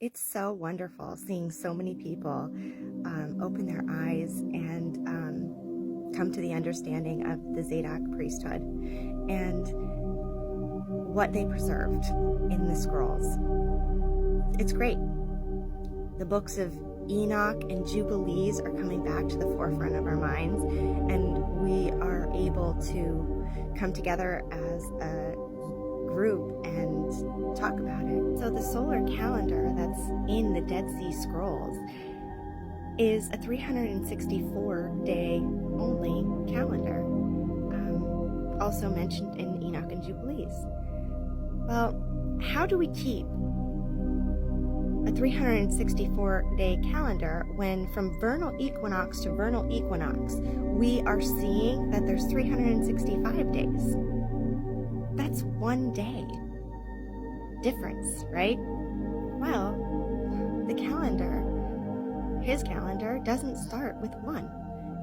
It's so wonderful seeing so many people open their eyes and come to the understanding of the Zadok priesthood and what they preserved in the scrolls. It's great. The books of Enoch and Jubilees are coming back to the forefront of our minds, and we are able to come together as a group and talk about it. So the solar calendar that's in the Dead Sea Scrolls is a 364-day only calendar, also mentioned in Enoch and Jubilees. Well, how do we keep a 364-day calendar when from vernal equinox to vernal equinox we are seeing that there's 365 days? That's one day difference, right? Well, the calendar, his calendar, doesn't start with 1.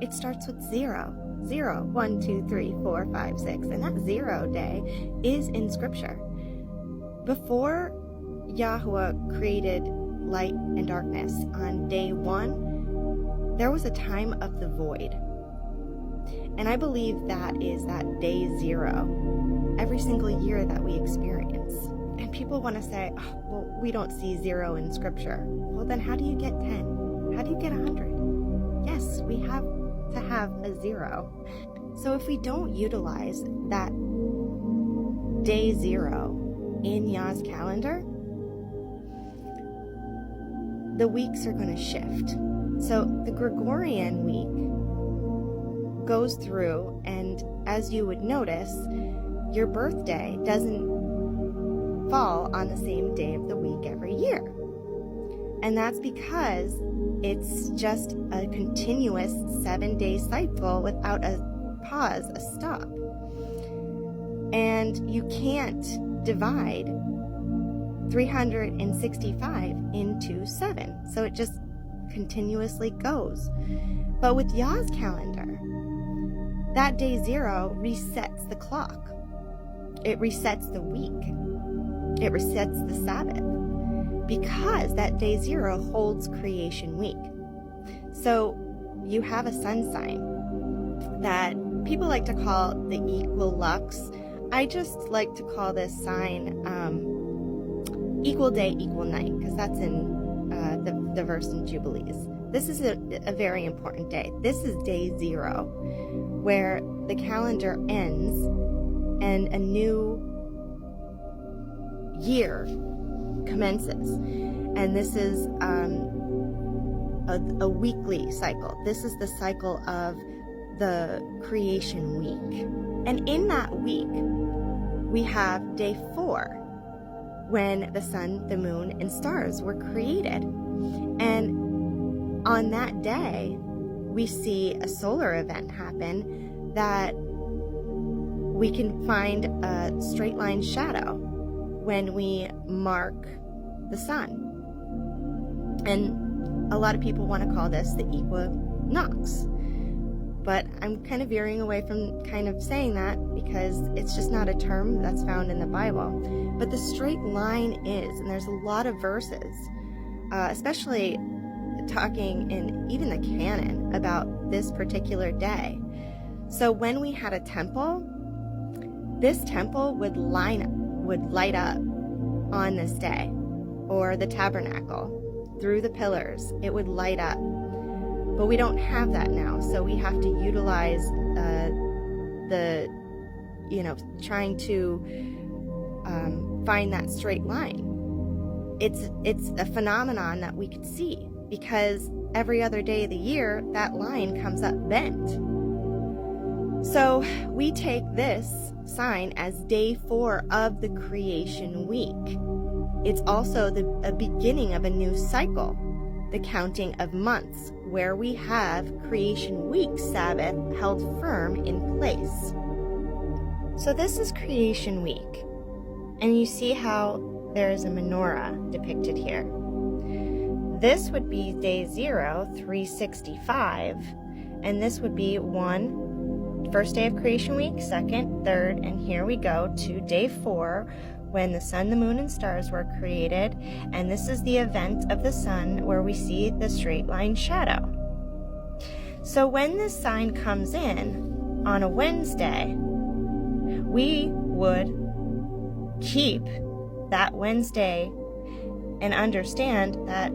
It starts with 0. 0, 1, 2, 3, 4, 5, 6. And that 0 day is in Scripture. Before Yahweh created light and darkness on day 1, there was a time of the void. And I believe that is that day 0 every single year that we experience. And people want to say, oh, well, we don't see 0 in Scripture. Well, then how do you get 10? How do you get 100? Yes, we have to have a 0. So if we don't utilize that day 0 in Yah's calendar, the weeks are going to shift. So the Gregorian week goes through, and as you would notice, your birthday doesn't fall on the same day of the week every year. And that's because it's just a continuous 7-day cycle without a pause, a stop. And you can't divide 365 into 7. So it just continuously goes. But with Yah's calendar, that day 0 resets the clock. It resets the week. It resets the Sabbath, because that day 0 holds creation week. So you have a sun sign that people like to call the equilux. I just like to call this sign equal day, equal night, because that's in the verse in Jubilees. This is a very important day. This is day 0, where the calendar ends and a new year commences. And this is a weekly cycle. This is the cycle of the creation week. And in that week, we have day 4, when the sun, the moon, and stars were created. And on that day, we see a solar event happen that we can find a straight line shadow when we mark the sun. And a lot of people want to call this the equinox. But I'm kind of veering away from kind of saying that, because it's just not a term that's found in the Bible. But the straight line is, and there's a lot of verses, especially talking in even the canon about this particular day. So when we had a temple, this temple would light up on this day, or the tabernacle through the pillars, it would light up. But we don't have that now, so we have to utilize trying to find that straight line. It's a phenomenon that we could see, because every other day of the year, that line comes up bent. So we take this sign as day 4 of the creation week. It's also a beginning of a new cycle, the counting of months, where we have creation week Sabbath held firm in place. So this is creation week, and you see how there is a menorah depicted here. This would be day 0, 365, and this would be 1, first day of creation week, 2nd, 3rd, and here we go to day 4, when the sun, the moon, and stars were created, and this is the event of the sun where we see the straight line shadow. So when this sign comes in on a Wednesday, we would keep that Wednesday and understand that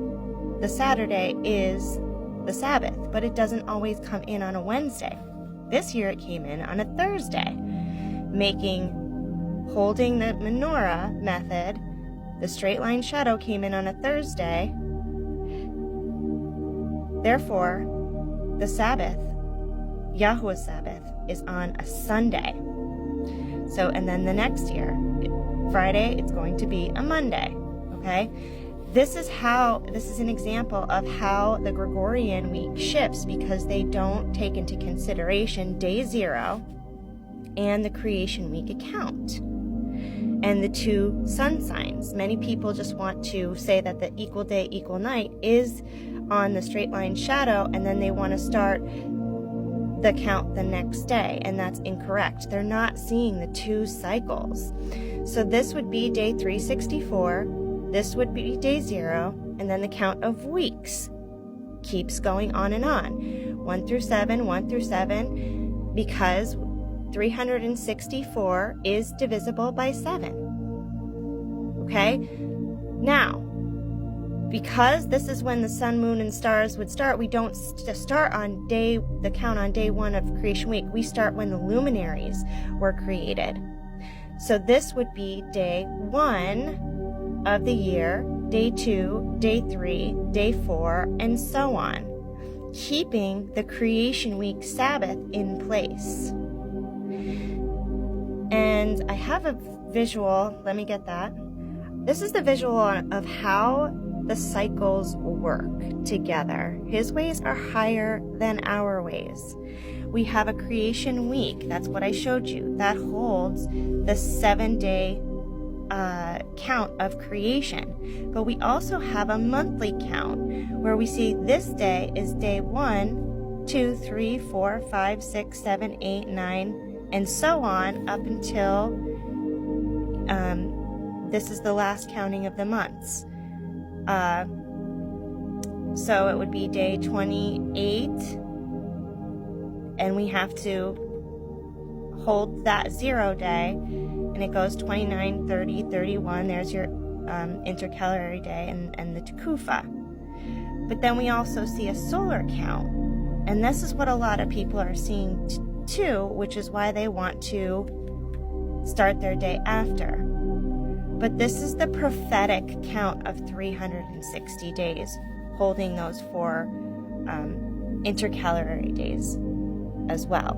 the Saturday is the Sabbath, but it doesn't always come in on a Wednesday. This year it came in on a Thursday, holding the menorah method. The straight line shadow came in on a Thursday. Therefore, the Sabbath, Yahuwah's Sabbath, is on a Sunday. So, and then the next year, Friday, it's going to be a Monday, okay? This is an example of how the Gregorian week shifts, because they don't take into consideration day 0 and the creation week account and the 2 sun signs. Many people just want to say that the equal day, equal night is on the straight line shadow, and then they want to start the count the next day, and that's incorrect. They're not seeing the 2 cycles. So this would be day 364, this would be day 0, and then the count of weeks keeps going on and on. 1 through 7, 1 through 7, because 364 is divisible by 7. Okay? Now, because this is when the sun, moon, and stars would start, we don't start on the count on day 1 of creation week. We start when the luminaries were created. So this would be day 1 of the year, day 2, day 3, day 4, and so on, keeping the creation week Sabbath in place. And I have a visual, let me get that. This is the visual of how the cycles work together. His ways are higher than our ways. We have a creation week, that's what I showed you, that holds the 7-day count of creation. But we also have a monthly count where we see this day is day 1, 2, 3, 4, 5, 6, 7, 8, 9, and so on up until this is the last counting of the months. So it would be day 28, and we have to hold that 0 day, and it goes 29, 30, 31. There's your intercalary day and the Tekufa. But then we also see a solar count, and this is what a lot of people are seeing too, which is why they want to start their day after. But this is the prophetic count of 360 days, holding those 4 intercalary days as well.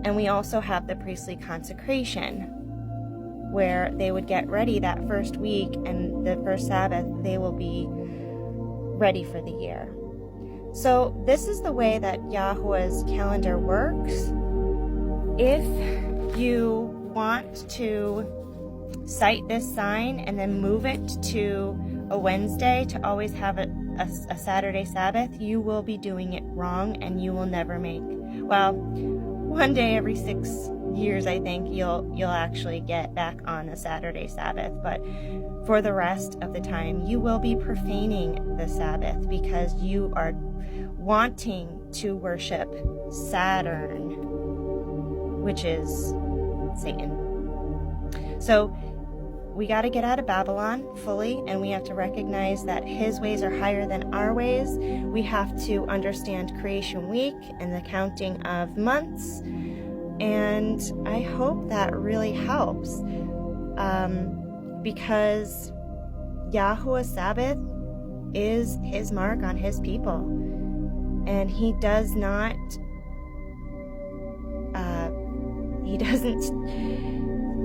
And we also have the priestly consecration, where they would get ready that first week, and the first Sabbath, they will be ready for the year. So this is the way that Yahuwah's calendar works. If you want to cite this sign and then move it to a Wednesday to always have a Saturday Sabbath, you will be doing it wrong, and you will never make, well, one day every 6 years, I think, you'll actually get back on a Saturday Sabbath. But for the rest of the time, you will be profaning the Sabbath, because you are wanting to worship Saturn, which is Satan. So we got to get out of Babylon fully, and we have to recognize that his ways are higher than our ways. We have to understand creation week and the counting of months, and I hope that really helps, because Yahuwah's Sabbath is his mark on his people, and he doesn't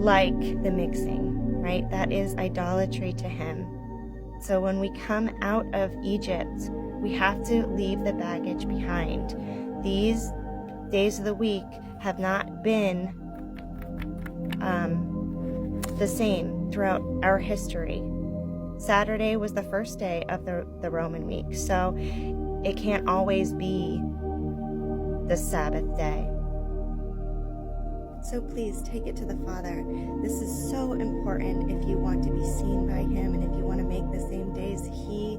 like the mixing, right? That is idolatry to him. So when we come out of Egypt, we have to leave the baggage behind. These days of the week have not been the same throughout our history. Saturday was the first day of the Roman week, so it can't always be the Sabbath day. So please take it to the Father. This is so important if you want to be seen by Him and if you want to make the same days He